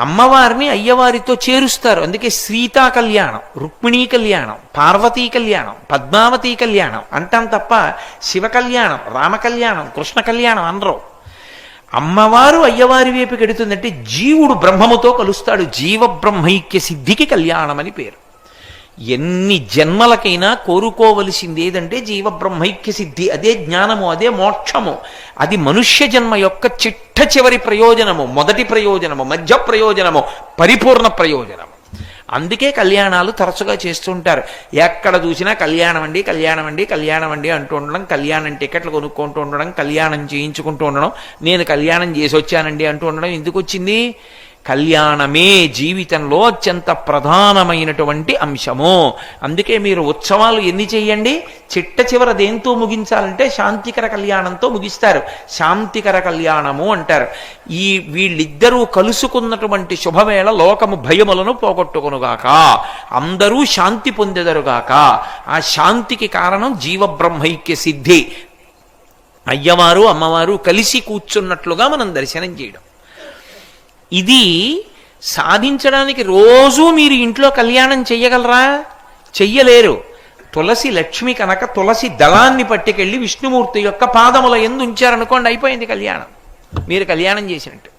అమ్మవారిని అయ్యవారితో చేరుస్తారు. అందుకే సీతా కళ్యాణం, రుక్మిణీ కళ్యాణం, పార్వతీ కళ్యాణం, పద్మావతీ కళ్యాణం అంటాం తప్ప శివ కళ్యాణం, రామ కళ్యాణం, కృష్ణ కళ్యాణం అనరు. అమ్మవారు అయ్యవారి వైపు గెడుతుందంటే జీవుడు బ్రహ్మముతో కలుస్తాడు. జీవ బ్రహ్మైక్య సిద్ధికి కళ్యాణం అని పేరు. ఎన్ని జన్మలకైనా కోరుకోవలసింది ఏదంటే జీవ బ్రహ్మైక్య సిద్ధి. అదే జ్ఞానము, అదే మోక్షము. అది మనుష్య జన్మ యొక్క చిట్ట చివరి ప్రయోజనము, మొదటి ప్రయోజనము, మధ్య ప్రయోజనము, పరిపూర్ణ ప్రయోజనము. అందుకే కళ్యాణాలు తరచుగా చేస్తుంటారు. ఎక్కడ చూసినా కళ్యాణం అండి, కళ్యాణం అండి, కళ్యాణం అండి అంటూ ఉండడం, కళ్యాణం టికెట్లు కొనుక్కుంటూ ఉండడం, కళ్యాణం చేయించుకుంటూ ఉండడం, నేను కళ్యాణం చేసి వచ్చానండి అంటూ ఉండడం ఎందుకు వచ్చింది? కళ్యాణమే జీవితంలో అత్యంత ప్రధానమైనటువంటి అంశము. అందుకే మీరు ఉత్సవాలు ఎన్ని చెయ్యండి, చిట్ట చివర దేంతో ముగించాలంటే శాంతికర కళ్యాణంతో ముగిస్తారు. శాంతికర కళ్యాణము అంటారు. వీళ్ళిద్దరూ కలుసుకున్నటువంటి శుభవేళ లోకము భయములను పోగొట్టుకొనుగాక, అందరూ శాంతి పొందెదరుగాక. ఆ శాంతికి కారణం జీవబ్రహ్మైక్య సిద్ధి. అయ్యవారు అమ్మవారు కలిసి కూర్చున్నట్లుగా మనం దర్శనం చేయడం. ఇది సాధించడానికి రోజూ మీరు ఇంట్లో కళ్యాణం చెయ్యగలరా? చెయ్యలేరు. తులసి లక్ష్మి కనుక తులసి దళాన్ని పట్టుకెళ్ళి విష్ణుమూర్తి యొక్క పాదముల యందు ఉంచారనుకోండి, అయిపోయింది కళ్యాణం. మీరు కళ్యాణం చేసినట్టు.